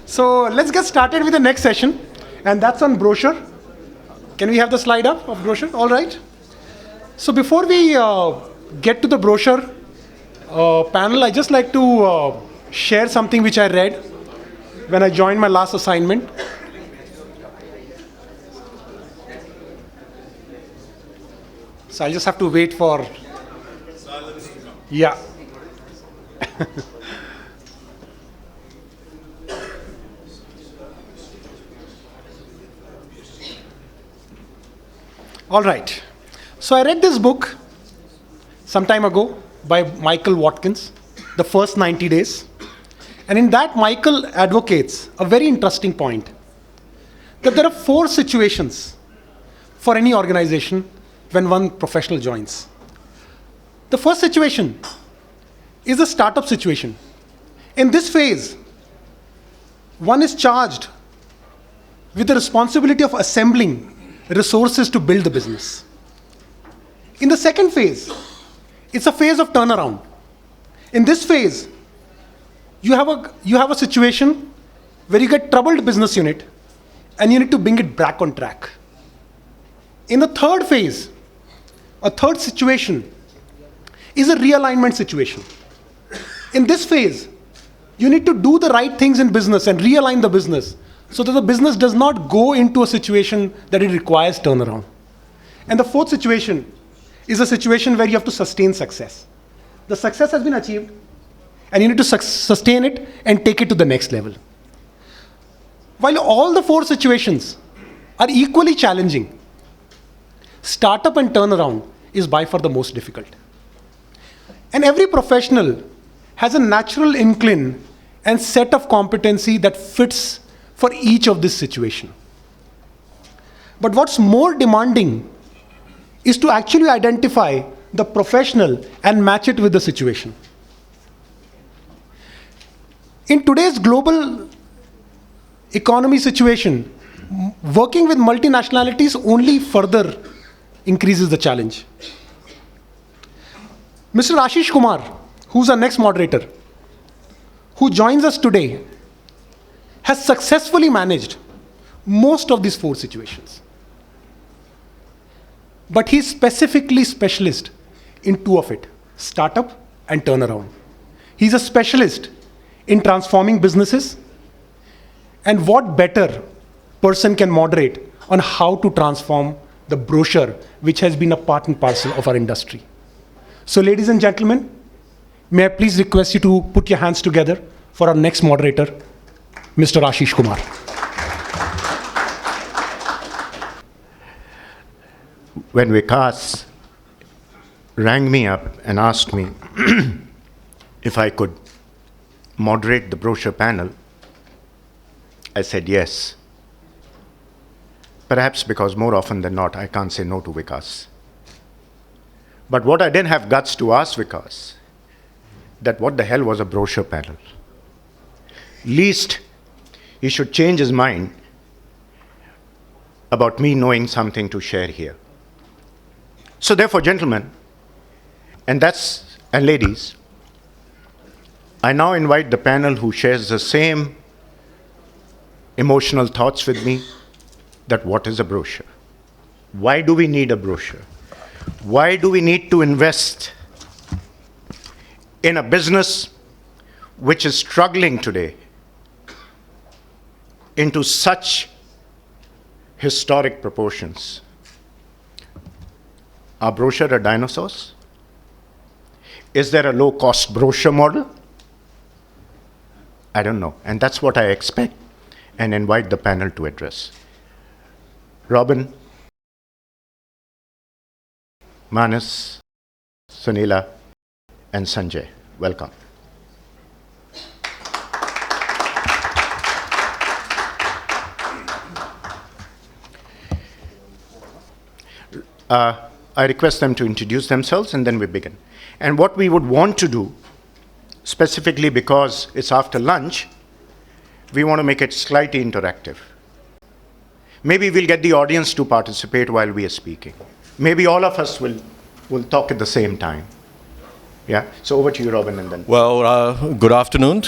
So let's get started with the next session, and that's on brochure. Can we have the slide up of brochure? All right. So before we get to the brochure panel, I just like to share something which I read when I joined my last assignment. So I'll just have to wait for. Yeah. All right. So I read this book some time ago by Michael Watkins, The First 90 Days. And in that, Michael advocates a very interesting point, that there are 4 situations for any organization when one professional joins. The first situation is the startup situation. In this phase, one is charged with the responsibility of assembling resources to build the business. In the second phase, it's a phase of turnaround. In this phase, you have a situation where you get troubled business unit and you need to bring it back on track. In the third phase, a third situation is a realignment situation. In this phase, you need to do the right things in business and realign the business so that the business does not go into a situation that it requires turnaround. And the fourth situation is a situation where you have to sustain success. The success has been achieved, and you need to sustain it and take it to the next level. While all the 4 situations are equally challenging, startup and turnaround is by far the most difficult. And every professional has a natural incline and set of competency that fits for each of this situation. But what's more demanding is to actually identify the professional and match it with the situation. In today's global economy situation, working with multinationalities only further increases the challenge. Mr. Ashish Kumar, who's our next moderator, who joins us today, has successfully managed most of these 4 situations. But he's specifically specialist in 2 of it, startup and turnaround. He's a specialist in transforming businesses, and what better person can moderate on how to transform the brochure, which has been a part and parcel of our industry. So ladies and gentlemen, may I please request you to put your hands together for our next moderator, Mr. Ashish Kumar. When Vikas rang me up and asked me if I could moderate the brochure panel, I said yes. Perhaps because more often than not, I can't say no to Vikas. But what I didn't have guts to ask Vikas, that what the hell was a brochure panel? Least he should change his mind about me knowing something to share here. So therefore, gentlemen, and ladies, I now invite the panel who shares the same emotional thoughts with me, that what is a brochure? Why do we need a brochure? Why do we need to invest in a business which is struggling today into such historic proportions? Are brochure a dinosaurs? Is there a low-cost brochure model? I don't know. And that's what I expect and invite the panel to address. Robin, Manas, Sunila, and Sanjay, welcome. I request them to introduce themselves and then we begin. And what we would want to do, specifically because it's after lunch, we want to make it slightly interactive. Maybe we'll get the audience to participate while we are speaking. Maybe all of us will talk at the same time. Yeah, so over to you, Robin, and then. Well, good afternoon.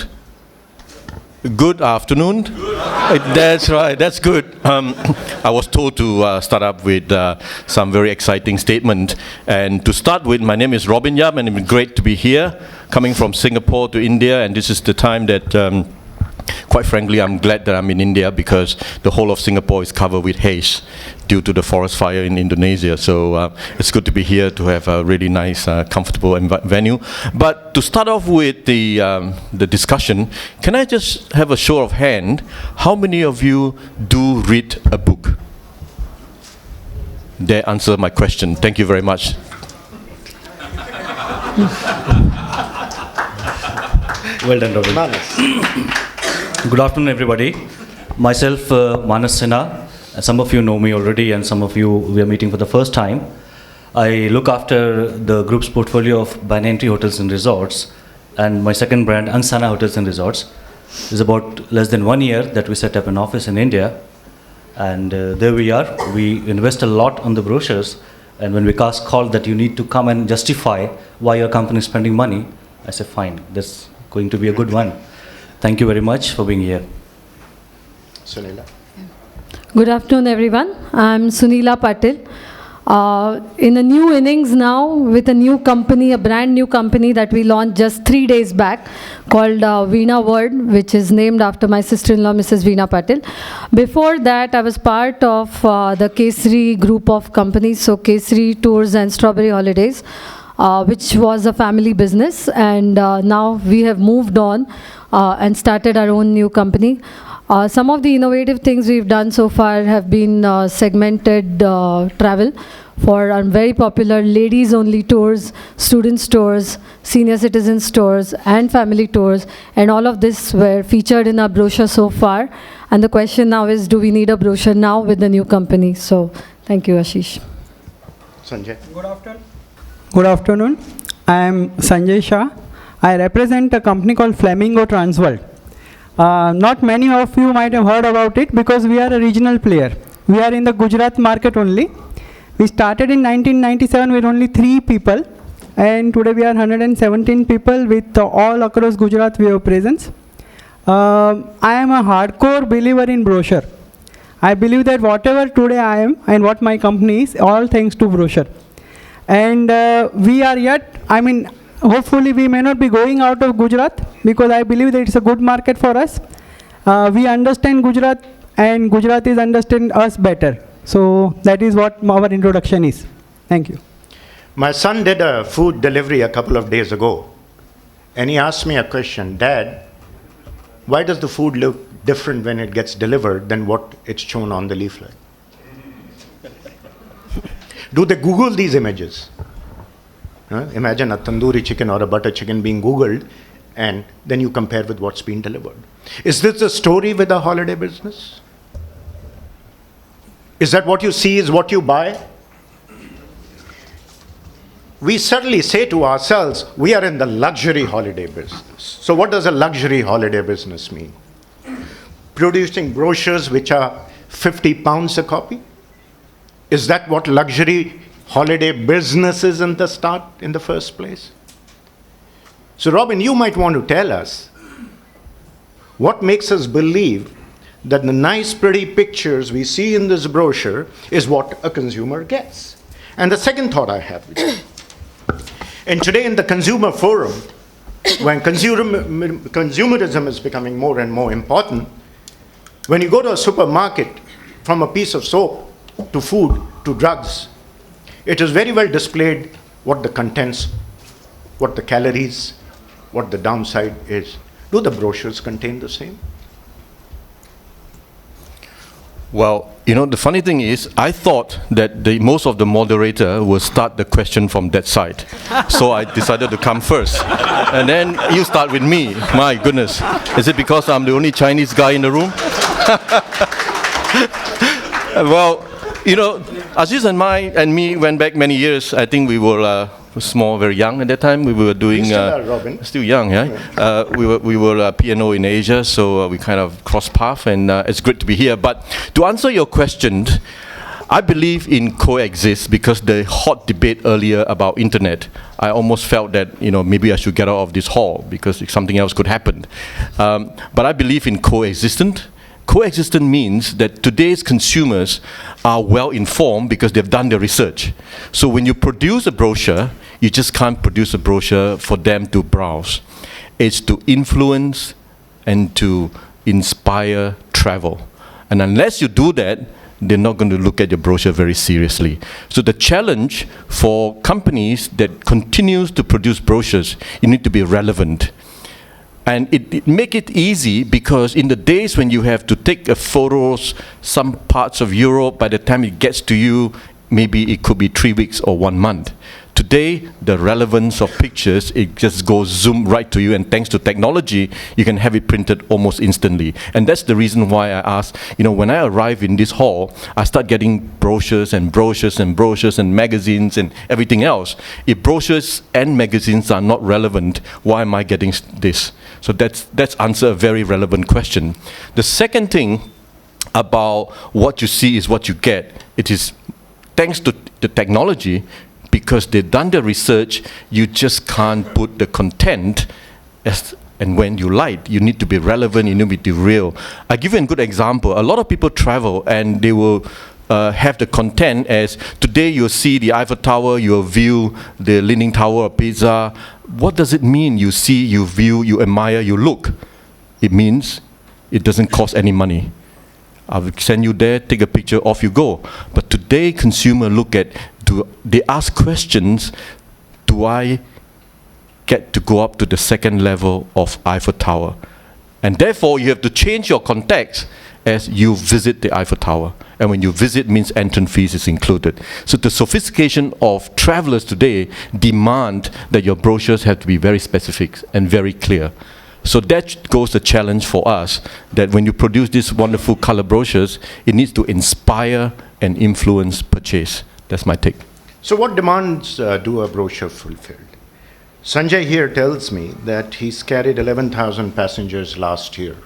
Good afternoon. That's right, that's good. I was told to start up with some very exciting statement. And to start with, my name is Robin Yap, and it's great to be here, coming from Singapore to India. And this is the time that, quite frankly, I'm glad that I'm in India, because the whole of Singapore is covered with haze due to the forest fire in Indonesia. So it's good to be here to have a really nice, comfortable venue. But to start off with the discussion, can I just have a show of hand? How many of you do read a book? They answer my question. Thank you very much. Well done, Robin. Good afternoon, everybody. Myself, Manas Sinha. Some of you know me already, and some of you we are meeting for the first time. I look after the group's portfolio of Banyan Tree Hotels and Resorts, and my second brand, Angsana Hotels and Resorts. It's about less than 1 year that we set up an office in India, and there we are. We invest a lot on the brochures, and when we call that you need to come and justify why your company is spending money, I say, fine, that's going to be a good one. Thank you very much for being here. Sunila. Good afternoon, everyone. I'm Sunila Patil. In a new innings now, with a new company, a brand new company that we launched just 3 days back, called Veena World, which is named after my sister-in-law, Mrs. Veena Patil. Before that, I was part of the Kesari group of companies, so Kesari Tours and Strawberry Holidays, which was a family business, and now we have moved on and started our own new company. Some of the innovative things we've done so far have been segmented travel for our very popular ladies-only tours, students tours, senior citizens tours, and family tours, and all of this were featured in our brochure so far. And the question now is, do we need a brochure now with the new company? So, thank you, Ashish. Sanjay. Good afternoon. Good afternoon. I am Sanjay Shah. I represent a company called Flamingo Transworld. Not many of you might have heard about it because we are a regional player. We are in the Gujarat market only. We started in 1997 with only 3 people, and today we are 117 people with all across Gujarat we have presence. I am a hardcore believer in brochure. I believe that whatever today I am and what my company is, all thanks to brochure. And we are yet, hopefully we may not be going out of Gujarat, because I believe that it's a good market for us. We understand Gujarat, and Gujaratis understand us better. So that is what our introduction is. Thank you. My son did a food delivery a couple of days ago, and he asked me a question. Dad, why does the food look different when it gets delivered than what it's shown on the leaflet? Do they Google these images? Imagine a tandoori chicken or a butter chicken being Googled, and then you compare with what's been delivered. Is this the story with the holiday business? Is that what you see is what you buy? We suddenly say to ourselves, we are in the luxury holiday business. So what does a luxury holiday business mean? Producing brochures which are 50 pounds a copy? Is that what luxury holiday business is in the first place? So Robin, you might want to tell us what makes us believe that the nice, pretty pictures we see in this brochure is what a consumer gets. And the second thought I have, and today in the consumer forum, when consumerism is becoming more and more important, when you go to a supermarket, from a piece of soap to food to drugs, it is very well displayed what the contents, what the calories, what the downside is. Do the brochures contain the same? Well, the funny thing is, I thought that most of the moderator will start the question from that side. So I decided to come first. And then you start with me. My goodness. Is it because I'm the only Chinese guy in the room? Well, Ashish and me went back many years. I think we were small, very young at that time. We were doing... You still are, Robin. Still young, yeah? We were P&O in Asia, so we kind of crossed paths, and it's great to be here. But to answer your question, I believe in coexist because the hot debate earlier about internet, I almost felt that maybe I should get out of this hall because something else could happen. But I believe in coexistent. Coexistent means that today's consumers are well informed because they've done their research. So when you produce a brochure, you just can't produce a brochure for them to browse. It's to influence and to inspire travel. And unless you do that, they're not going to look at your brochure very seriously. So the challenge for companies that continues to produce brochures, you need to be relevant. And it make it easy because in the days when you have to take photos, some parts of Europe, by the time it gets to you, maybe it could be 3 weeks or 1 month. Today, the relevance of pictures, it just goes zoom right to you, and thanks to technology, you can have it printed almost instantly. And that's the reason why I asked, when I arrive in this hall, I start getting brochures and brochures and brochures and magazines and everything else. If brochures and magazines are not relevant, why am I getting this? So that's answer a very relevant question. The second thing about what you see is what you get. It is thanks to the technology, because they've done the research, you just can't put the content and when you light, you need to be relevant, you need to be real. I'll give you a good example. A lot of people travel and they will have the content as, today you'll see the Eiffel Tower, you'll view the Leaning Tower of Pisa. What does it mean? You see, you view, you admire, you look. It means it doesn't cost any money. I'll send you there, take a picture, off you go. But today, consumer look at, they ask questions, do I get to go up to the second level of Eiffel Tower? And therefore, you have to change your context as you visit the Eiffel Tower. And when you visit means entrance fees is included. So the sophistication of travelers today demand that your brochures have to be very specific and very clear. So that goes the challenge for us, that when you produce these wonderful color brochures, it needs to inspire and influence purchase. That's my take. So what demands do a brochure fulfill? Sanjay here tells me that he's carried 11,000 passengers last year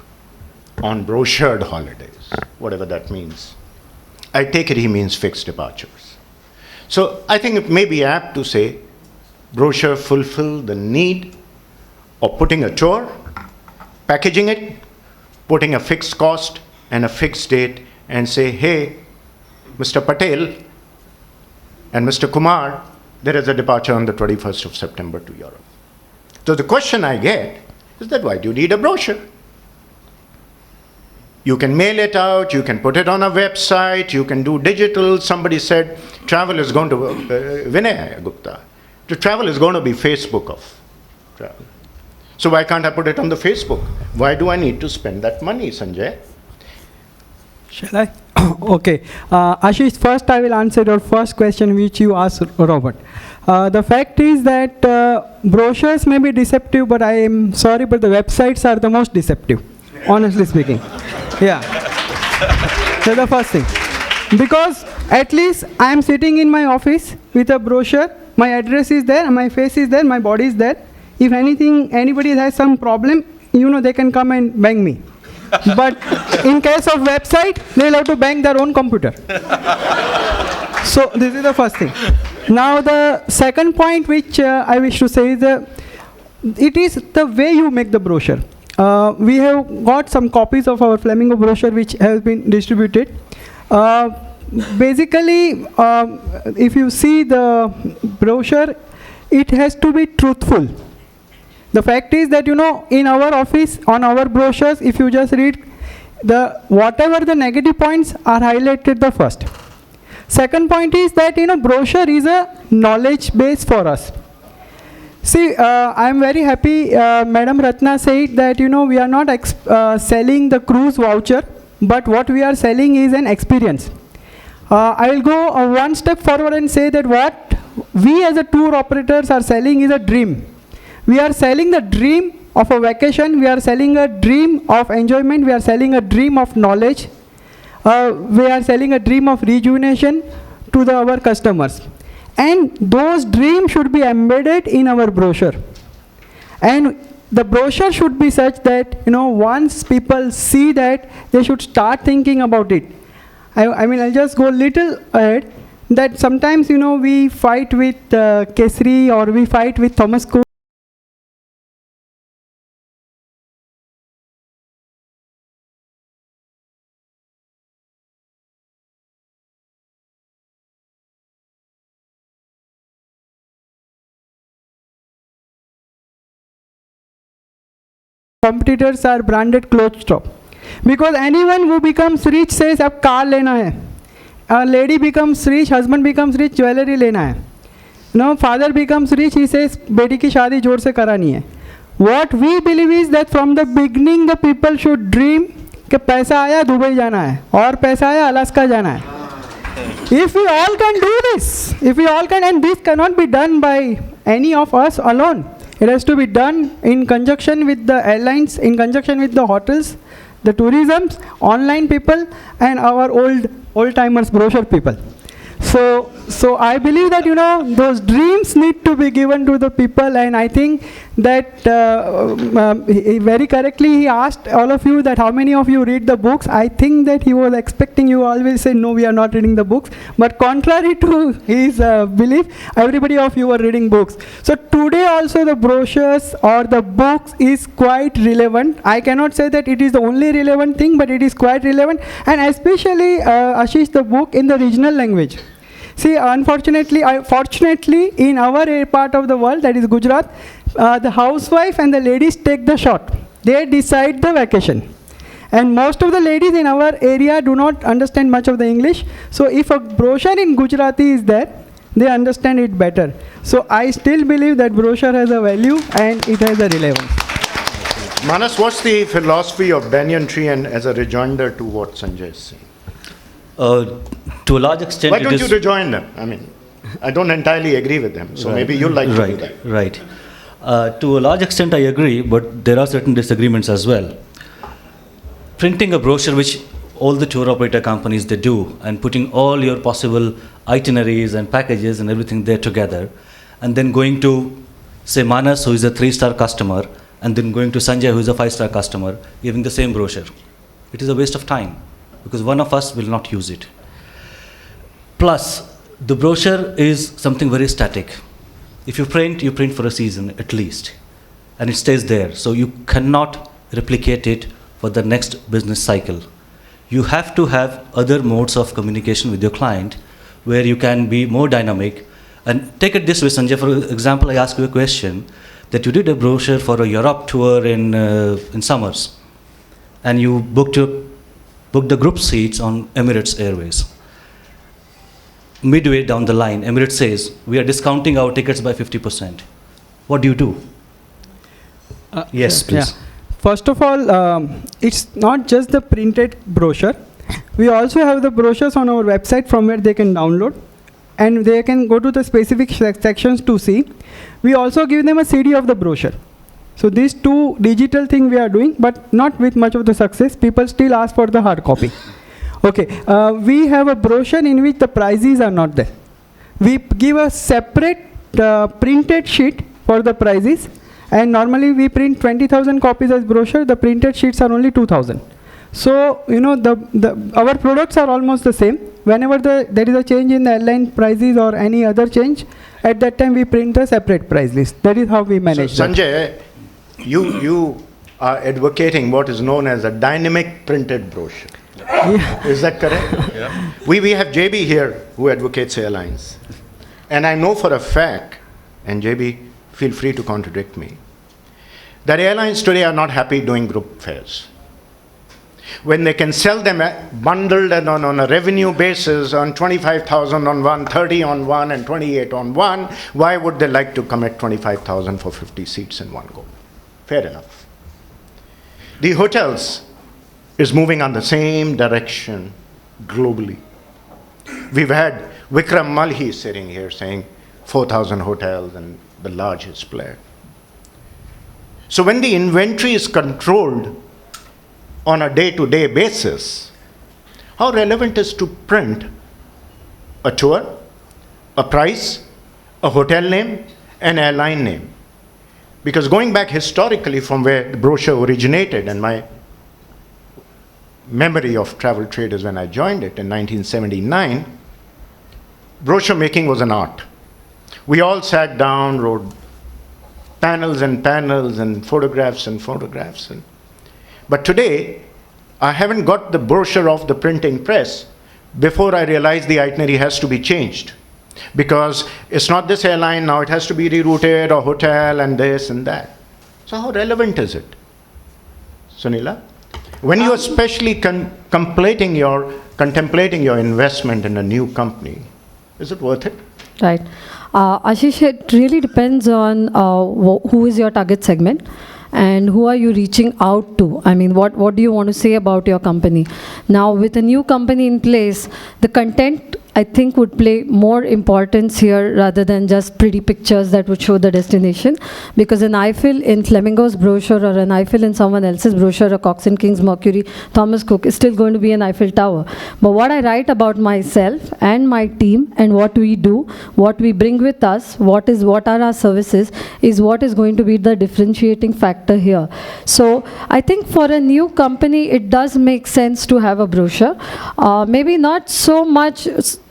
on brochured holidays, whatever that means. I take it he means fixed departures. So I think it may be apt to say brochure fulfill the need of putting a tour, packaging it, putting a fixed cost and a fixed date, and say, hey, Mr. Patil and Mr. Kumar, there is a departure on the 21st of September to Europe. So the question I get is that why do you need a brochure? You can mail it out, you can put it on a website, you can do digital. Somebody said travel is going to, Vinay Gupta, travel is going to be Facebook of travel. So why can't I put it on the Facebook? Why do I need to spend that money, Sanjay? Shall I? Okay. Ashish, first I will answer your first question which you asked Robert. The fact is that brochures may be deceptive, but I am sorry, but the websites are the most deceptive, honestly speaking. Yeah. That's the first thing. Because at least I am sitting in my office with a brochure, my address is there, my face is there, my body is there. If anybody has some problem, they can come and bang me. But in case of website, they'll have to bang their own computer. So this is the first thing. Now the second point which I wish to say is it is the way you make the brochure. We have got some copies of our Flamingo brochure which has been distributed. Basically, if you see the brochure, it has to be truthful. The fact is that, in our office, on our brochures, if you just read, whatever the negative points are highlighted the first. Second point is that, brochure is a knowledge base for us. See, I am very happy, Madam Ratna said that, we are not selling the cruise voucher, but what we are selling is an experience. I will go one step forward and say that what we as a tour operators are selling is a dream. We are selling the dream of a vacation, we are selling a dream of enjoyment, we are selling a dream of knowledge, we are selling a dream of rejuvenation to our customers. And those dreams should be embedded in our brochure. And the brochure should be such that, once people see that, they should start thinking about it. I mean, I'll just go a little ahead, that sometimes, we fight with Kesri or we fight with Thomas Cook. Competitors are branded clothes shop. Because anyone who becomes rich says, ab car lena hai. A lady becomes rich, husband becomes rich, jewelry lena hai. Father becomes rich, he says, beti ki shaadi jor se karani hai. What we believe is that from the beginning the people should dream कि पैसा आया Dubai जाना है और पैसा आया Alaska जाना है. If we all can do this, if we all can, and this cannot be done by any of us alone. It has to be done in conjunction with the airlines, in conjunction with the hotels, the tourism, online people, and our old-timers, brochure people. So I believe that, those dreams need to be given to the people, and I think that very correctly he asked all of you that how many of you read the books. I think that he was expecting you all will say, no, we are not reading the books. But contrary to his belief, everybody of you are reading books. So today also the brochures or the books is quite relevant. I cannot say that it is the only relevant thing, but it is quite relevant. And especially, Ashish, the book in the regional language. See, fortunately, in our part of the world, that is Gujarat, the housewife and the ladies take the shot. They decide the vacation. And most of the ladies in our area do not understand much of the English. So if a brochure in Gujarati is there, they understand it better. So I still believe that brochure has a value and it has a relevance. Manas, what's the philosophy of banyan tree, and as a rejoinder to what Sanjay is saying? To a large extent, why don't you rejoin them? I mean, I don't entirely agree with them, so maybe you'll like to do that. Right. To a large extent, I agree, but there are certain disagreements as well. Printing a brochure, which all the tour operator companies they do, and putting all your possible itineraries and packages and everything there together, and then going to, say, Manas, who is a 3-star customer, and then going to Sanjay, who is a 5-star customer, giving the same brochure. It is a waste of time, because one of us will not use it. Plus, the brochure is something very static. If you print for a season at least, and it stays there. So you cannot replicate it for the next business cycle. You have to have other modes of communication with your client where you can be more dynamic. And take it this way, Sanjay, for example, I ask you a question that you did a brochure for a Europe tour in summers, and you booked the group seats on Emirates Airways. Midway down the line, Emirates says, we are discounting our tickets by 50%. What do you do? Yes, please. Yeah. First of all, it's not just the printed brochure. We also have the brochures on our website from where they can download, and they can go to the specific sections to see. We also give them a CD of the brochure. So these two digital things we are doing, but not with much of the success. People still ask for the hard copy. Okay, we have a brochure in which the prices are not there. We give a separate printed sheet for the prices, and normally we print 20,000 copies as brochure. The printed sheets are only 2,000. So, our products are almost the same. Whenever there is a change in the airline prices or any other change, at that time we print a separate price list. That is how we manage that. Sanjay, you are advocating what is known as a dynamic printed brochure. Yeah. Is that correct? Yeah. We have JB here who advocates airlines. And I know for a fact, and JB, feel free to contradict me, that airlines today are not happy doing group fares. When they can sell them bundled and on a revenue basis on 25,000 on one, 30 on one, and 28 on one, why would they like to commit 25,000 for 50 seats in one go? Fair enough. The hotels is moving on the same direction globally. We've had Vikram Malhi sitting here saying 4,000 hotels and the largest player. So when the inventory is controlled on a day-to-day basis, how relevant is to print a tour, a price, a hotel name, an airline name? Because going back historically from where the brochure originated, and my memory of travel trade is when I joined it in 1979, brochure making was an art. We all sat down, wrote panels and panels and photographs and photographs. But today, I haven't got the brochure off the printing press before I realized the itinerary has to be changed. Because it's not this airline, now it has to be rerouted, or hotel and this and that. So how relevant is it? Sunila? When you are especially contemplating your investment in a new company, is it worth it? Right. Ashish, it really depends on who is your target segment and who are you reaching out to. I mean, what do you want to say about your company? Now, with a new company in place, the content, I think, would play more importance here rather than just pretty pictures that would show the destination. Because an Eiffel in Flamingo's brochure or an Eiffel in someone else's brochure, a Cox and Kings Mercury, Thomas Cook, is still going to be an Eiffel Tower. But what I write about myself and my team and what we do, what we bring with us, what are our services, is what is going to be the differentiating factor here. So I think for a new company, it does make sense to have a brochure. Maybe not so much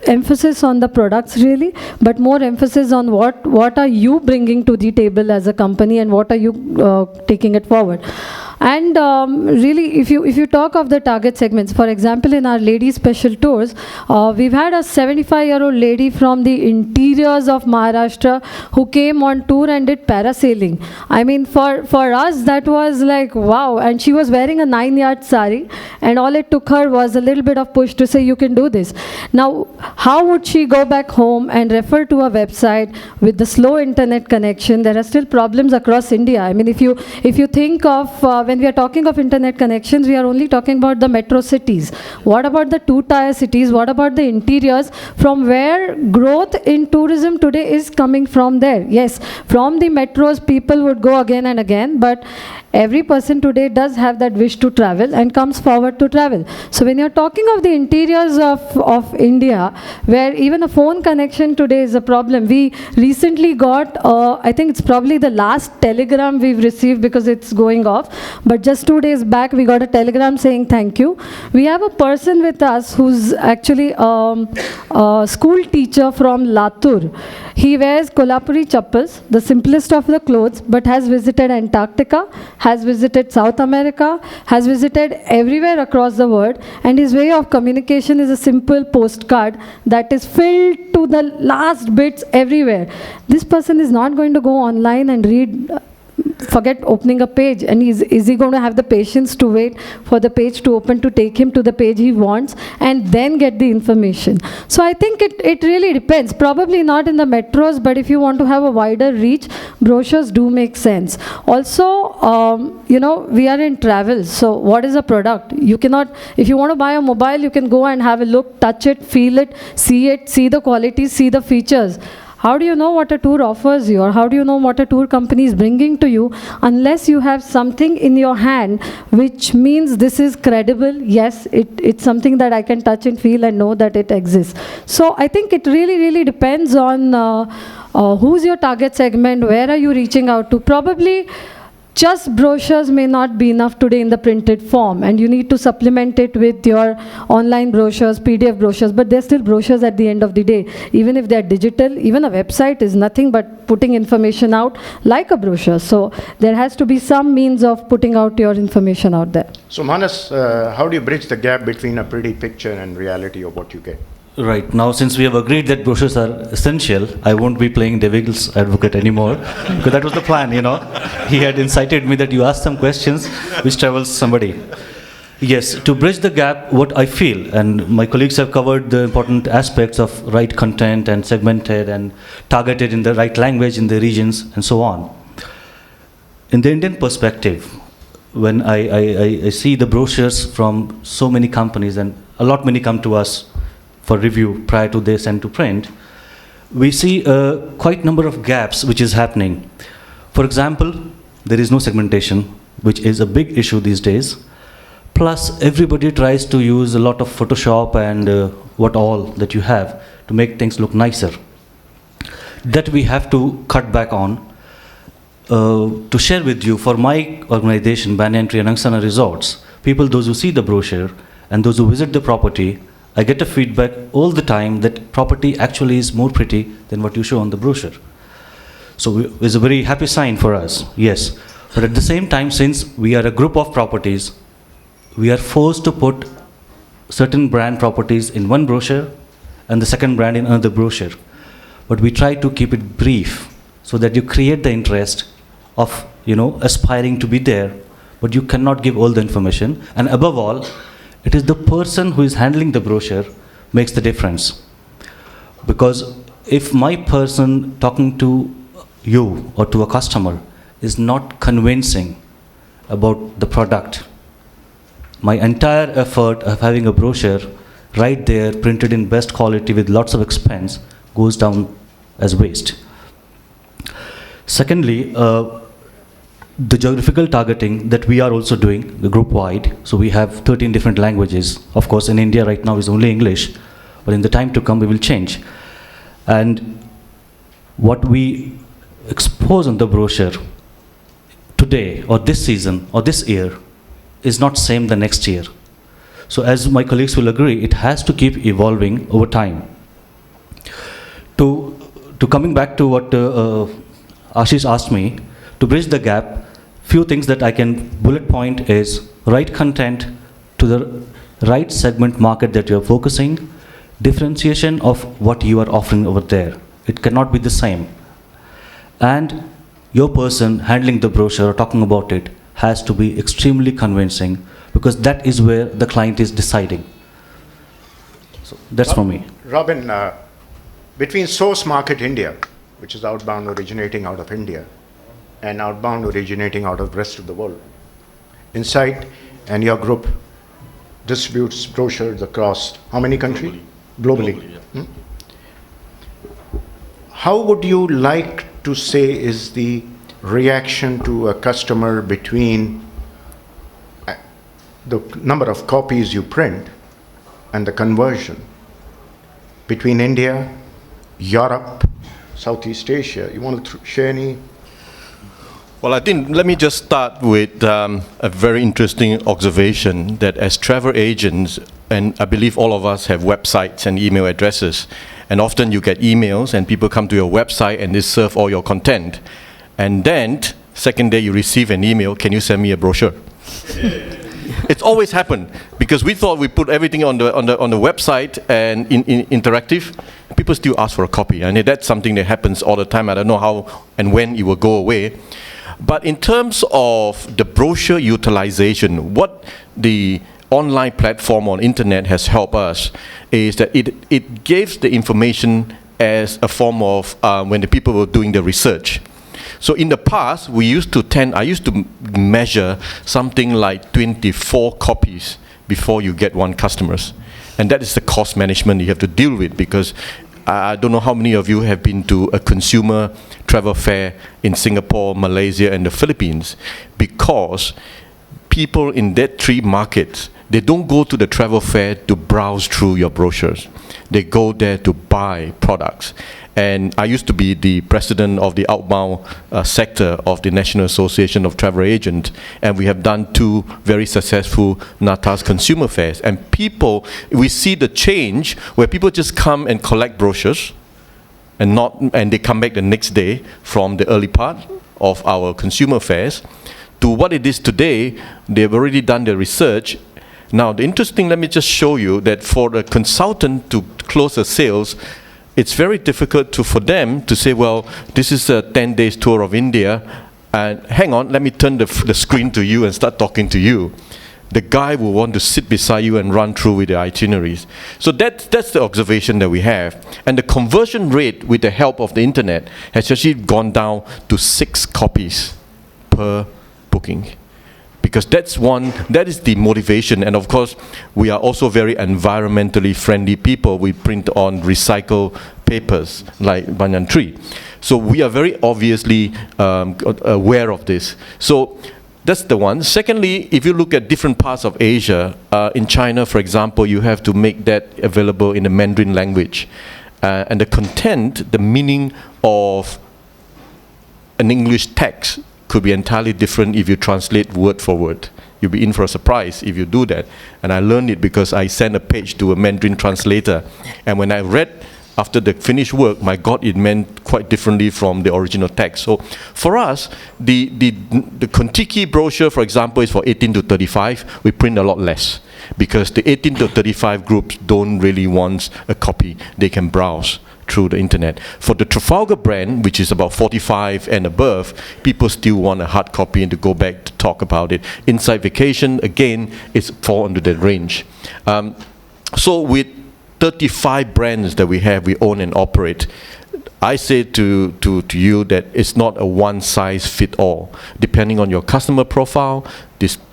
emphasis on the products really, but more emphasis on what are you bringing to the table as a company and what are you taking it forward. And really, if you talk of the target segments, for example, in our ladies special tours, we've had a 75-year-old lady from the interiors of Maharashtra who came on tour and did parasailing. I mean, for us, that was like, wow. And she was wearing a 9-yard sari, and all it took her was a little bit of push to say, you can do this. Now, how would she go back home and refer to a website with the slow internet connection? There are still problems across India. I mean, if you think of when we are talking of internet connections, we are only talking about the metro cities. What about the 2-tier cities? What about the interiors, from where growth in tourism today is coming from there? Yes, from the metros, people would go again and again, but every person today does have that wish to travel and comes forward to travel. So when you're talking of the interiors of India, where even a phone connection today is a problem, we recently got, I think it's probably the last telegram we've received because it's going off, but just 2 days back we got a telegram saying thank you. We have a person with us who's actually a school teacher from Latur. He wears Kolhapuri chappals, the simplest of the clothes, but has visited Antarctica, has visited South America, has visited everywhere across the world, and his way of communication is a simple postcard that is filled to the last bits everywhere. This person is not going to go online and read, forget opening a page, and is he going to have the patience to wait for the page to open to take him to the page he wants and then get the information? So I think it really depends. Probably not in the metros, but if you want to have a wider reach, brochures do make sense. Also, you know, we are in travel, so what is a product? You cannot, if you want to buy a mobile, you can go and have a look, touch it, feel it, see the quality, see the features. How do you know what a tour offers you, or how do you know what a tour company is bringing to you unless you have something in your hand which means this is credible? Yes, it's something that I can touch and feel and know that it exists. So I think it really, really depends on who's your target segment, where are you reaching out to. Probably just brochures may not be enough today in the printed form, and you need to supplement it with your online brochures, PDF brochures, but they're still brochures at the end of the day. Even if they're digital, even a website is nothing but putting information out like a brochure. So there has to be some means of putting out your information out there. So Manas, how do you bridge the gap between a pretty picture and reality of what you get? Right. Now, since we have agreed that brochures are essential, I won't be playing devil's advocate anymore, because that was the plan, you know. He had incited me that you ask some questions which travels somebody. Yes, to bridge the gap, what I feel, and my colleagues have covered the important aspects of right content and segmented and targeted in the right language in the regions and so on. In the Indian perspective, when I see the brochures from so many companies, and a lot many come to us for review prior to this and to print, we see a quite number of gaps which is happening. For example, there is no segmentation, which is a big issue these days. Plus, everybody tries to use a lot of Photoshop and what all that you have to make things look nicer. That we have to cut back on. To share with you, for my organization, Banyan Tree and Angsana Resorts, people, those who see the brochure and those who visit the property, I get a feedback all the time that property actually is more pretty than what you show on the brochure. So it's a very happy sign for us, yes. But at the same time, since we are a group of properties, we are forced to put certain brand properties in one brochure and the second brand in another brochure. But we try to keep it brief so that you create the interest of, aspiring to be there, but you cannot give all the information. And above all, it is the person who is handling the brochure makes the difference. Because if my person talking to you or to a customer is not convincing about the product, my entire effort of having a brochure right there printed in best quality with lots of expense goes down as waste. Secondly, the geographical targeting that we are also doing, the group wide, so we have 13 different languages. Of course, in India right now is only English, but in the time to come we will change. And what we expose on the brochure today or this season or this year is not same the next year. So as my colleagues will agree, it has to keep evolving over time. To coming back to what Ashish asked me, to bridge the gap, few things that I can bullet point is right content to the right segment market that you are focusing, differentiation of what you are offering over there. It cannot be the same. And your person handling the brochure or talking about it has to be extremely convincing, because that is where the client is deciding. So that's for me. Robin, between source market India, which is outbound originating out of India, and outbound originating out of the rest of the world, Insight and your group distributes brochures across how many countries? Globally. Yeah. How would you like to say is the reaction to a customer between the number of copies you print and the conversion between India, Europe, Southeast Asia? You want to share any? Well, I think let me just start with a very interesting observation that as travel agents, and I believe all of us have websites and email addresses, and often you get emails and people come to your website and they serve all your content. And then, second day you receive an email, can you send me a brochure? It's always happened, because we thought we put everything on the website and in interactive. People still ask for a copy, and that's something that happens all the time. I don't know how and when it will go away. But in terms of the brochure utilization, what the online platform on internet has helped us is that it gives the information as a form of when the people were doing the research. So in the past, I used to measure something like 24 copies before you get one customers. And that is the cost management you have to deal with, because I don't know how many of you have been to a consumer travel fair in Singapore, Malaysia, and the Philippines, because people in that three markets, they don't go to the travel fair to browse through your brochures. They go there to buy products. And I used to be the president of the outbound sector of the National Association of Travel Agents, and we have done 2 very successful NATAS consumer fairs. And we see the change where people just come and collect brochures, and they come back the next day from the early part of our consumer fairs to what it is today. They've already done the research. Now, let me just show you that for the consultant to close a sales, it's very difficult for them to say, well, this is a 10 days tour of India, and hang on, let me turn the screen to you and start talking to you. The guy will want to sit beside you and run through with the itineraries. So that's the observation that we have. And the conversion rate with the help of the internet has actually gone down to 6 copies per booking. Because that is the motivation. And of course, we are also very environmentally friendly people. We print on recycled papers like banyan tree. So we are very obviously aware of this. So that's the one. Secondly, if you look at different parts of Asia, in China, for example, you have to make that available in the Mandarin language. And the content, the meaning of an English text could be entirely different if you translate word for word. You'll be in for a surprise if you do that. And I learned it because I sent a page to a Mandarin translator. And when I read after the finished work, my God, it meant quite differently from the original text. So for us, the Kontiki brochure, for example, is for 18 to 35. We print a lot less because the 18 to 35 groups don't really want a copy. They can browse through the internet. For the Trafalgar brand, which is about 45 and above, people still want a hard copy and to go back to talk about it. Inside Vacation, again, it's fall under that range. So with 35 brands that we own and operate, I say to you that it's not a one-size-fits-all. Depending on your customer profile,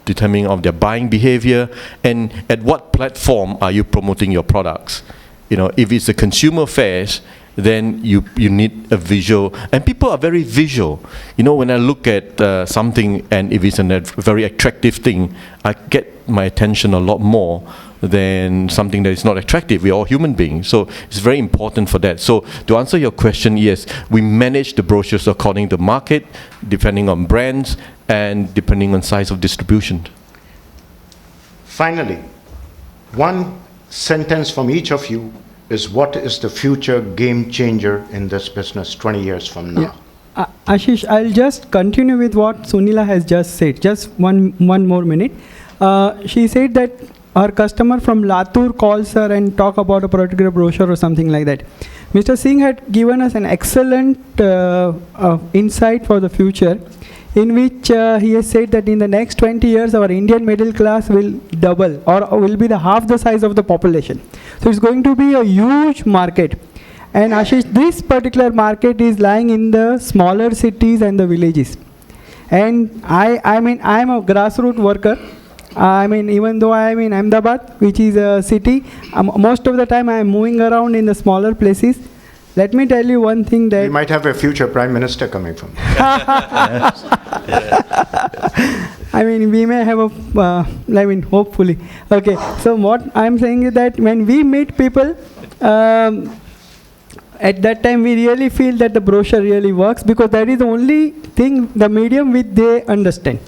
determining on their buying behavior, and at what platform are you promoting your products. You know, if it's a consumer affairs, then you need a visual, and people are very visual. You know, when I look at something, and if it's a very attractive thing, I get my attention a lot more than something that is not attractive. We're all human beings, so it's very important for that. So to answer your question, yes, we manage the brochures according to market, depending on brands, and depending on size of distribution. Finally, one sentence from each of you is what is the future game changer in this business 20 years from now? Yeah. Ashish, I'll just continue with what Sunila has just said. Just one more minute. She said that her customer from Latur calls her and talk about a particular brochure or something like that. Mr. Singh had given us an excellent insight for the future, in which he has said that in the next 20 years our Indian middle class will double or will be the half the size of the population. So it's going to be a huge market. And Ashish, this particular market is lying in the smaller cities and the villages. And I mean, I'm a grassroots worker. I mean, even though I'm in Ahmedabad, which is a city, most of the time I'm moving around in the smaller places. Let me tell you one thing that... We might have a future Prime Minister coming from I mean, we may have a, I mean, hopefully. Okay, so what I'm saying is that when we meet people, at that time we really feel that the brochure really works, because that is the only thing, the medium which they understand.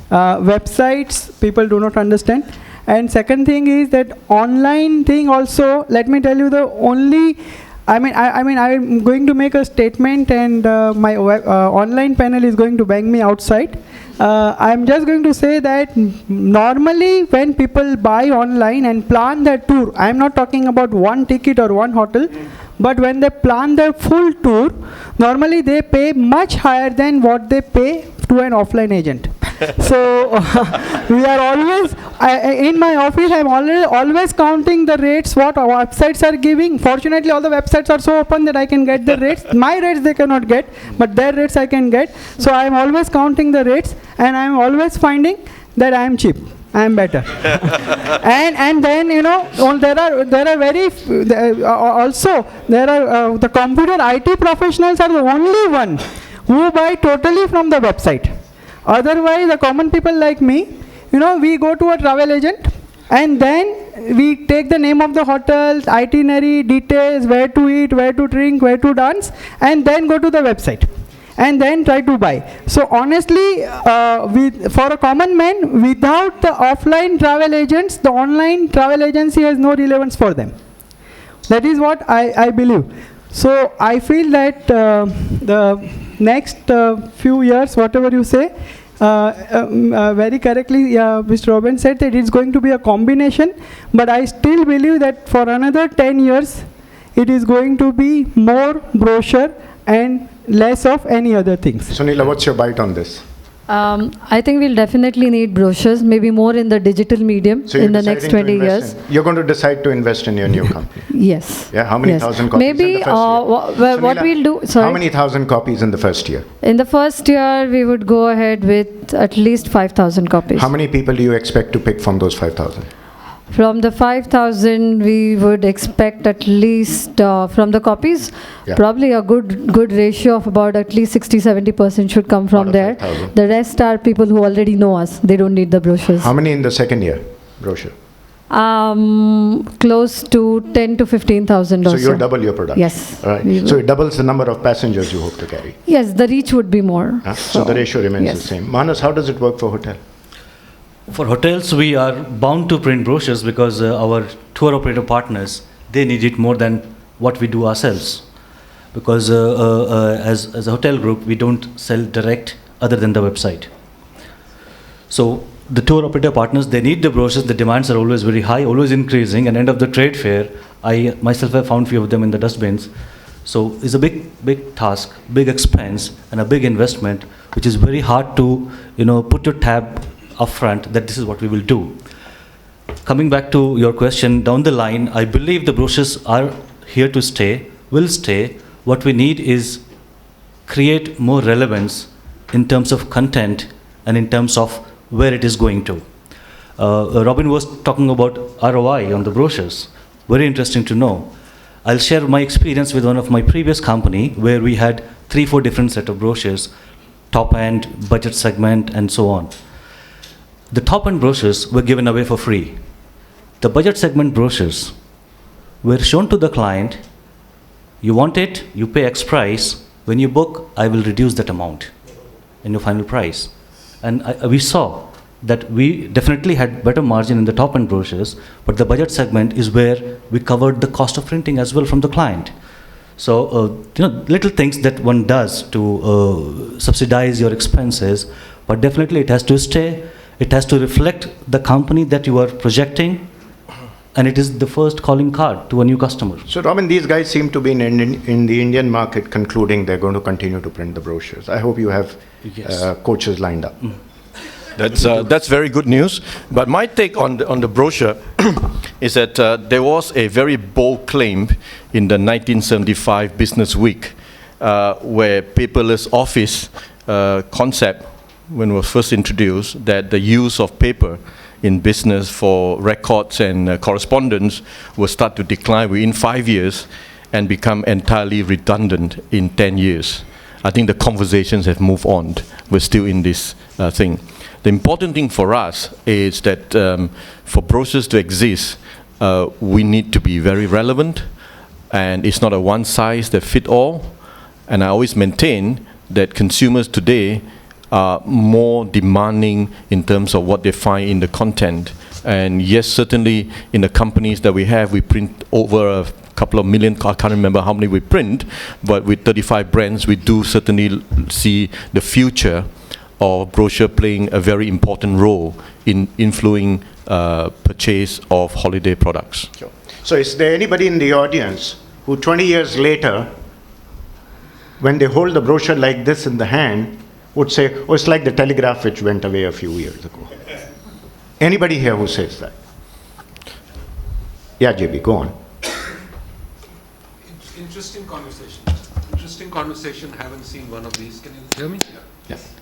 Websites, people do not understand. And second thing is that online thing also, let me tell you the only... I mean, I'm going to make a statement, and my online panel is going to bang me outside. I'm just going to say that normally when people buy online and plan their tour, I'm not talking about one ticket or one hotel, but when they plan their full tour, normally they pay much higher than what they pay to an offline agent. So we are always, in my office, I'm always counting the rates what our websites are giving. Fortunately, all the websites are so open that I can get the rates. My rates they cannot get, but their rates I can get. So I'm always counting the rates, and I'm always finding that I am cheap. I am better. and then, you know, there are very also there are the computer IT professionals are the only one who buy totally from the website. Otherwise, the common people like me, you know, we go to a travel agent and then we take the name of the hotel, itinerary, details, where to eat, where to drink, where to dance, and then go to the website and then try to buy. So honestly, for a common man, without the offline travel agents, the online travel agency has no relevance for them. That is what I believe. So I feel that the next few years, whatever you say, very correctly, Mr. Robin said that it's going to be a combination, but I still believe that for another 10 years, it is going to be more brochure and less of any other things. Sunila, what's your bite on this? I think we'll definitely need brochures, maybe more in the digital medium in the next 20 years. You're going to decide to invest in your new company? Yes. Yeah, how many thousand copies maybe, in the first year? what we'll do, sorry. How many thousand copies in the first year? In the first year, we would go ahead with at least 5,000 copies. How many people do you expect to pick from those 5,000? From the 5,000, we would expect at least, from the copies, probably a good ratio of about at least 60-70% should come from there. 5,000. The rest are people who already know us. They don't need the brochures. How many in the second year, brochure? Close to 10 to 15,000 or So so. you'll double your production? Yes. All right. we will. So it doubles the number of passengers you hope to carry? Yes, the reach would be more. So the ratio remains yes. the same. Manas, how does it work for hotel? For hotels, we are bound to print brochures because our tour operator partners, they need it more than what we do ourselves. Because as a hotel group, we don't sell direct other than the website. So the tour operator partners, they need the brochures. The demands are always very high, always increasing. And end of the trade fair, I myself have found few of them in the dustbins. So it's a big task, big expense, and a big investment, which is very hard to put your tab upfront that this is what we will do. Coming back to your question, down the line, I believe the brochures are here to stay, will stay. What we need is create more relevance in terms of content and in terms of where it is going to. Robin was talking about ROI on the brochures. Very interesting to know. I'll share my experience with one of my previous company where we had 3-4 different set of brochures, top end, budget segment, and so on. The top end brochures were given away for free. The budget segment brochures were shown to the client. You want it, you pay X price. When you book, I will reduce that amount in your final price. And we saw that we definitely had better margin in the top end brochures, but the budget segment is where we covered the cost of printing as well from the client. So, little things that one does to subsidize your expenses, but definitely it has to stay. It has to reflect the company that you are projecting, and it is the first calling card to a new customer. So, Robin, these guys seem to be in the Indian market concluding they're going to continue to print the brochures. I hope you have coaches lined up. That's very good news. But my take on the brochure is that there was a very bold claim in the 1975 Business Week where paperless office concept, when it was first introduced, that the use of paper in business for records and correspondence will start to decline within 5 years and become entirely redundant in 10 years. I think the conversations have moved on. We're still in this thing. The important thing for us is that for brochures to exist, we need to be very relevant, and it's not a one size that fit all. And I always maintain that consumers today are more demanding in terms of what they find in the content. And yes, certainly in the companies that we have, we print over a couple of million, I can't remember how many we print, but with 35 brands, we do certainly see the future of brochure playing a very important role in influencing purchase of holiday products. Sure. So is there anybody in the audience who 20 years later, when they hold the brochure like this in the hand, would say, oh, it's like the telegraph which went away a few years ago? Anybody here who says that? Yeah, JB, go on. Interesting conversation. Interesting conversation. Haven't seen one of these. Can you hear me? Yes.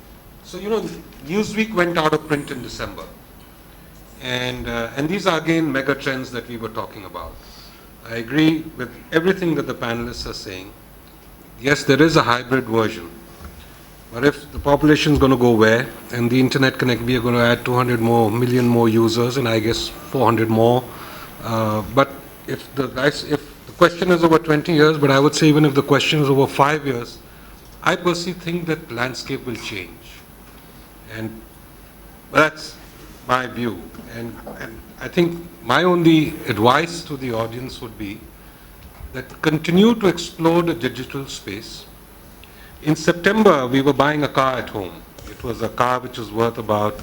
So, Newsweek went out of print in December. And these are again mega trends that we were talking about. I agree with everything that the panelists are saying. Yes, there is a hybrid version. But if the population is going to go where, and the internet connect, we are going to add 200 million more users, and I guess 400 more. But if the question is over 20 years, but I would say even if the question is over 5 years, I personally think that landscape will change. And that's my view. And I think my only advice to the audience would be that continue to explore the digital space. In September, we were buying a car at home. It was a car which was worth about,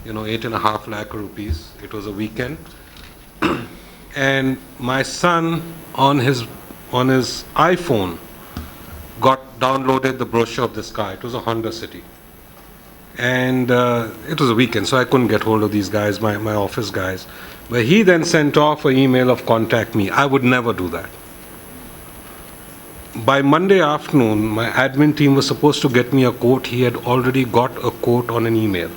8.5 lakh rupees. It was a weekend. And my son on his iPhone downloaded the brochure of this car. It was a Honda City. And it was a weekend, so I couldn't get hold of these guys, my office guys. But he then sent off an email of contact me. I would never do that. By Monday afternoon, my admin team was supposed to get me a quote. He had already got a quote on an email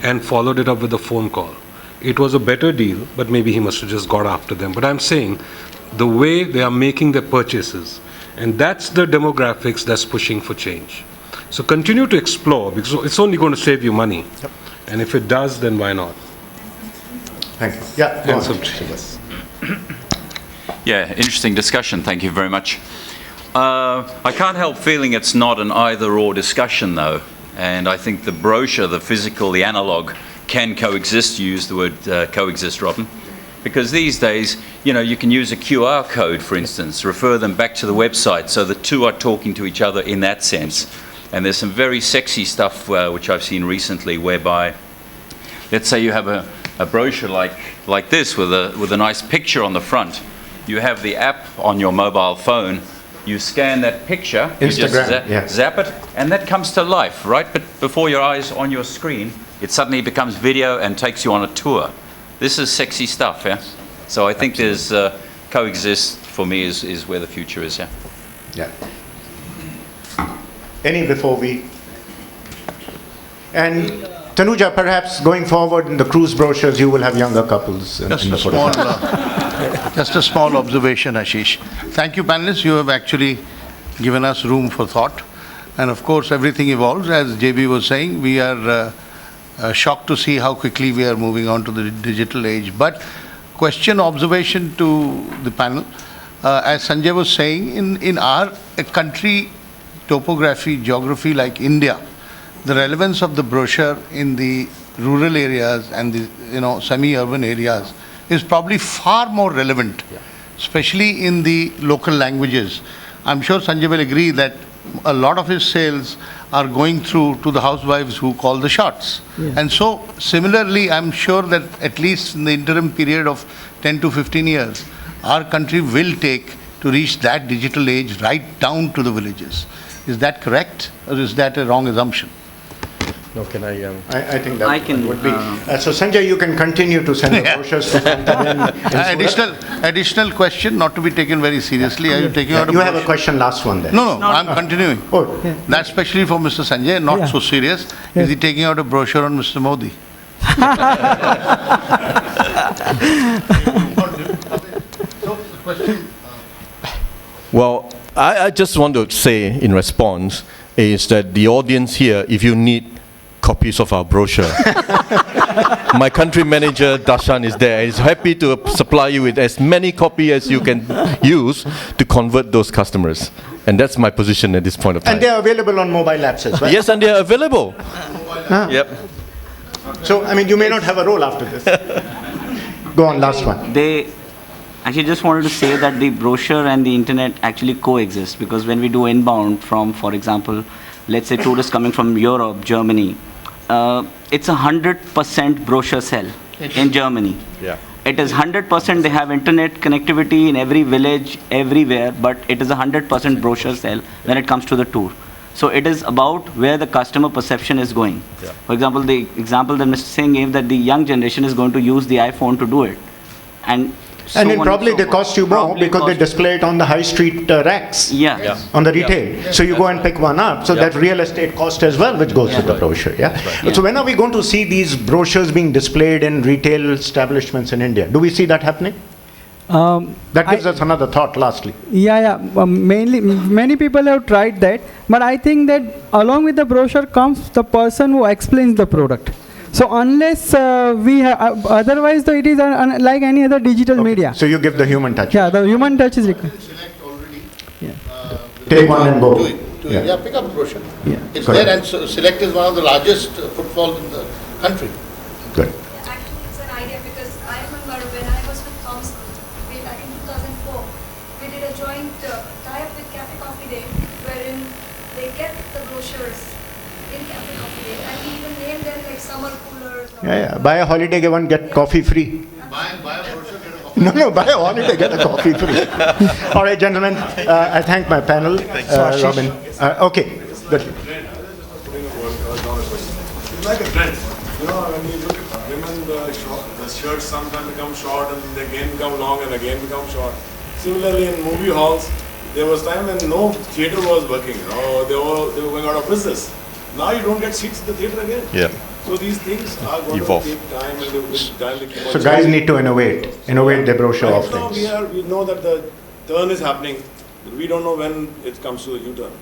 and followed it up with a phone call. It was a better deal, but maybe he must have just got after them. But I'm saying the way they are making their purchases, and that's the demographics that's pushing for change. So continue to explore, because it's only going to save you money. Yep. And if it does, then why not? Thank you. Yeah, go on. Yes. Yeah, interesting discussion. Thank you very much. I can't help feeling it's not an either-or discussion, though. And I think the brochure, the physical, the analog, can coexist. You use the word coexist, Robin. Because these days, you can use a QR code, for instance, refer them back to the website, so the two are talking to each other in that sense. And there's some very sexy stuff which I've seen recently, whereby, let's say you have a brochure like this with a nice picture on the front. You have the app on your mobile phone. You scan that picture, Instagram, you just zap it, and that comes to life, right? But before your eyes on your screen, it suddenly becomes video and takes you on a tour. This is sexy stuff, yeah? So I think there's coexist for me is where the future is, yeah? Yeah. Any before we... And Tanuja, perhaps going forward in the cruise brochures, you will have younger couples. Just a small observation, Ashish. Thank you, panelists. You have actually given us room for thought. And of course, everything evolves. As JB was saying, we are shocked to see how quickly we are moving on to the digital age. But question, observation to the panel. As Sanjay was saying, in our country, topography, geography like India, the relevance of the brochure in the rural areas and the semi-urban areas is probably far more relevant, especially in the local languages. I'm sure Sanjay will agree that a lot of his sales are going through to the housewives who call the shots. Yeah. And so similarly, I'm sure that at least in the interim period of 10 to 15 years, our country will take to reach that digital age right down to the villages. Is that correct, or is that a wrong assumption? No, can I think that would be... so Sanjay, you can continue to send the brochures to Additional question, not to be taken very seriously. Are you taking out a brochure? You have a question, last one there. No, I'm continuing. Oh. Yeah. That's especially for Mr. Sanjay, not so serious. Yeah. Is he taking out a brochure on Mr. Modi? Well, I just want to say in response is that the audience here, if you need copies of our brochure, my country manager Darshan is there. He's happy to supply you with as many copies as you can use to convert those customers. And that's my position at this point of time. And they're available on mobile apps as well? Yes, and they're available. Yep. So, I mean, you may not have a role after this. Go on, last one. They actually just wanted to say that the brochure and the internet actually coexist, because when we do inbound from, for example, let's say tourists coming from Europe, Germany, it's 100% brochure sell in Germany. Yeah. It is 100% they have internet connectivity in every village, everywhere, but it is 100% brochure sell when it comes to the tour. So it is about where the customer perception is going. Yeah. For example, the example that Mr. Singh gave, that the young generation is going to use the iPhone to do it. And then probably they cost you more because they display it on the high street racks on the retail. So you go and pick one up. So that real estate cost as well, which goes with the brochure. So when are we going to see these brochures being displayed in retail establishments in India? Do we see that happening? That gives us another thought, lastly. Mainly, many people have tried that. But I think that along with the brochure comes the person who explains the product. So unless we have, otherwise it is like any other digital media. So you give the human touch. Yeah, the human touch is required. Select already. Take one and go. Pick up brochure. It's there, and Select is one of the largest footfalls in the country. Good. Actually, it's an idea, because I remember when I was with Thomas way back in 2004, we did a joint tie-up with Cafe Coffee Day, wherein they get the brochures in Cafe Coffee Day, and we even named them like summer coolers. Buy a holiday, get coffee free. Buy a brochure, get a coffee. No, buy a holiday, get a coffee free. All right, gentlemen, I thank my panel. Robin. Okay, good. It's like a trend. When you look at women, the shirts sometimes become short and they again become long and again become short. Similarly, in movie halls, there was time when no theatre was working. They were going out of business. Now you don't get seats in the theatre again. Yeah. So these things are going to take time, and they So guys need to innovate their brochure offerings. Now we know that the turn is happening. We don't know when it comes to the U-turn.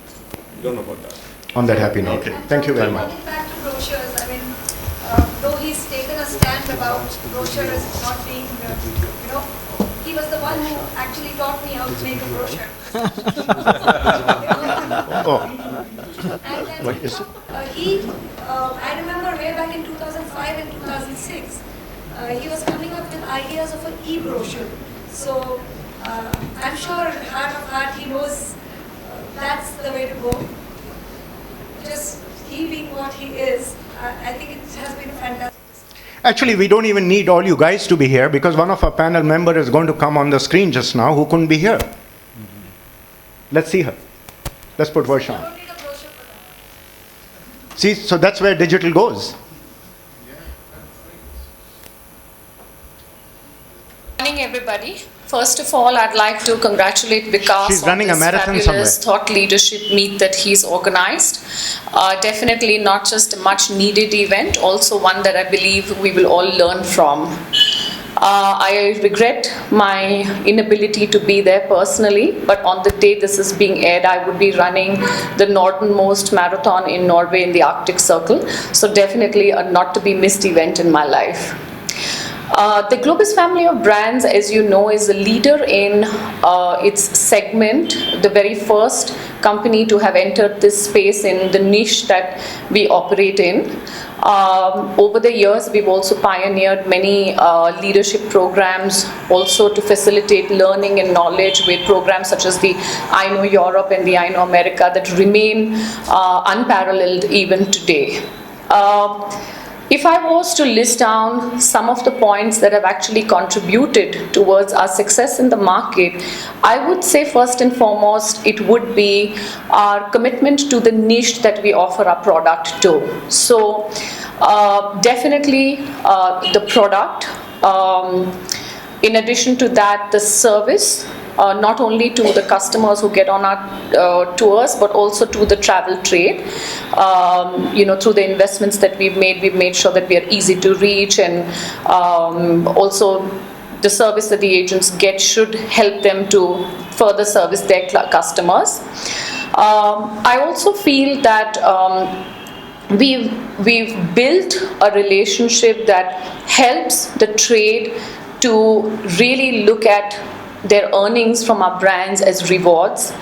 We don't know about that. On that happy note. Thank you very much. Coming back to brochures, I mean, though he's taken a stand about brochure as not being, he was the one who actually taught me how to make a brochure. And then I remember way back in 2005 and 2006, he was coming up with ideas of an e-brochure. So I'm sure heart of heart he knows that's the way to go. Just he being what he is, I think it has been fantastic. Actually, we don't even need all you guys to be here because one of our panel members is going to come on the screen just now who couldn't be here. Let's see her. Let's put Varsha on. See, so that's where digital goes. Good morning, everybody. First of all, I'd like to congratulate Vikas She's on running this a marathon fabulous somewhere. thought leadership meet that he's organized. Definitely not just a much needed event, also one that I believe we will all learn from. I regret my inability to be there personally, but on the day this is being aired, I would be running the northernmost marathon in Norway in the Arctic Circle. So definitely a not to be missed event in my life. The Globus family of brands, as you know, is a leader in its segment, the very first company to have entered this space in the niche that we operate in. Over the years, we've also pioneered many leadership programs, also to facilitate learning and knowledge with programs such as the I Know Europe and the I Know America that remain unparalleled even today. If I was to list down some of the points that have actually contributed towards our success in the market, I would say first and foremost, it would be our commitment to the niche that we offer our product to. So definitely the product, in addition to that, the service, not only to the customers who get on our tours, but also to the travel trade. Through the investments that we've made sure that we are easy to reach, and also the service that the agents get should help them to further service their customers. I also feel that we've built a relationship that helps the trade to really look at their earnings from our brands as rewards,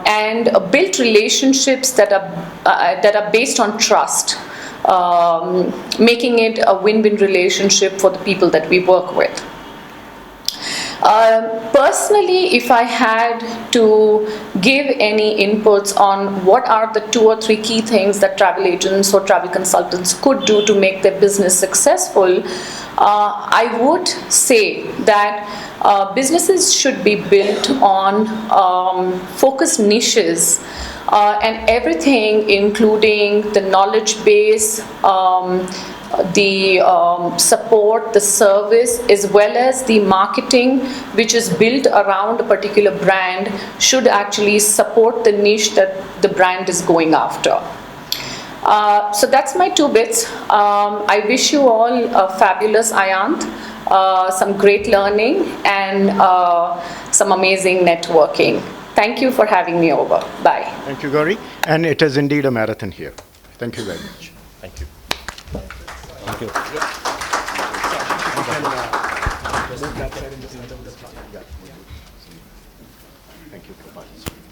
and build relationships that are based on trust, making it a win-win relationship for the people that we work with. Personally, if I had to give any inputs on what are the 2 or 3 key things that travel agents or travel consultants could do to make their business successful, I would say that businesses should be built on focused niches, and everything including the knowledge base, the support, the service, as well as the marketing, which is built around a particular brand, should actually support the niche that the brand is going after. So that's my 2 bits. I wish you all a fabulous Ayanaant, some great learning, and some amazing networking. Thank you for having me over. Bye. Thank you, Gauri. And it is indeed a marathon here. Thank you very much. Thank you. Thank you. Thank you for participating.